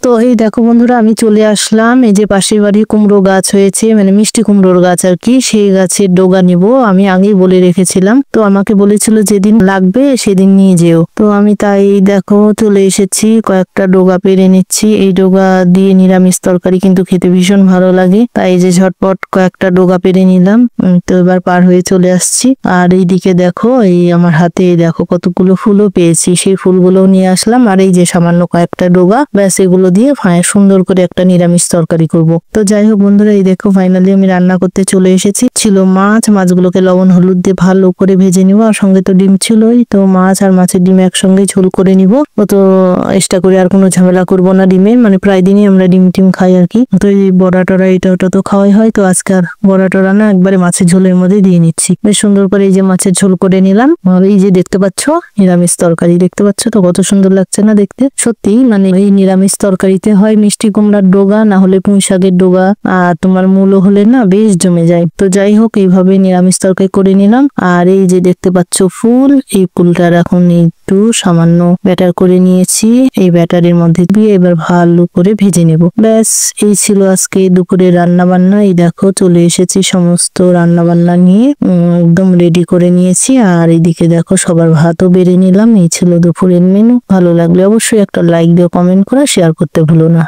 তো এই দেখো বন্ধুরা, আমি চলে আসলাম। এই যে পাশের বাড়ি কুমড়ো গাছ হয়েছে, মানে মিষ্টি কুমড়োর গাছ আর কি, সেই গাছের ডগা নিব। আমি আগেই বলে রেখেছিলাম, তো আমাকে বলেছিল যেদিন লাগবে সেদিন নিয়ে যেও। তো আমি তাই দেখো চলে এসেছি, কয়েকটা ডগা পেরে নিচ্ছি। এই ডগা দিয়ে নিরামিষ তরকারি কিন্তু খেতে ভীষণ ভালো লাগে, তাই যে ঝটপট কয়েকটা ডগা পেরে নিলাম। তো এবার পার হয়ে চলে আসছি। আর এইদিকে দেখো, এই আমার হাতে দেখো কতগুলো ফুলও পেয়েছি, সেই ফুলগুলো নিয়ে আসলাম। আর এই যে সামান্য কয়েকটা ডগা, ব্যাস এগুলো দিয়ে সুন্দর করে একটা নিরামিষ তরকারি করব। তো যাই হোক বন্ধুরা, এই দেখো ফাইনালি আমি রান্না করতে চলে এসেছি। ছিল মাছগুলোকে লবণ হলুদ দিয়ে ভালো করে ভেজে নিব, আর সঙ্গে তো ডিম ছিলই। তো মাছ আর মাছের ডিম একসঙ্গে ঝোল করে নিব। তো এক্সট্রা করে আর কোনো ঝামেলা করব না ডিমের, মানে প্রায় দিনই আমরা ডিম টিম খাই আর কি। তো এই বড়া টড়া এটা ওটা তো খাওয়াই হয়, তো আজকে আর বড়া টড়া না, একবারে মাছের ঝোলের মধ্যে দিয়ে নিচ্ছি। বেশ সুন্দর করে এই যে মাছের ঝোল করে নিলাম। আর এই যে দেখতে পাচ্ছ নিরামিষ তরকারি, দেখতে পাচ্ছ তো কত সুন্দর লাগছে না দেখতে। সত্যি মানে এই নিরামিষ তরকারিতে হয় মিষ্টি কুমড়ার ডগা, না হলে পুঁই শাকের ডগা, আর তোমার মূলো হলে না বেশ জমে যায়। তো যাই হোক, এইভাবে নিরামিষ তরকারি করে নিলাম। আর এই যে দেখতে পাচ্ছ ফুল, এই ফুলটার এখন একটু সামান্য ব্যাটার করে নিয়েছি। এই ব্যাটারের মধ্যে দিয়ে এবার ভালো করে ভেজে নেব। ব্যাস এই ছিল আজকে দুপুরে রান্না বান্না। এই দেখো চলে এসেছি সমস্ত রান্না বান্না নিয়ে, একদম রেডি করে নিয়েছি। আর এইদিকে দেখো সবার ভাতও বেড়ে নিলাম। এই ছিল দুপুরের মেনু। ভালো লাগলে অবশ্যই একটা লাইক দিয়ে কমেন্ট করে শেয়ার করতে ভুলো না।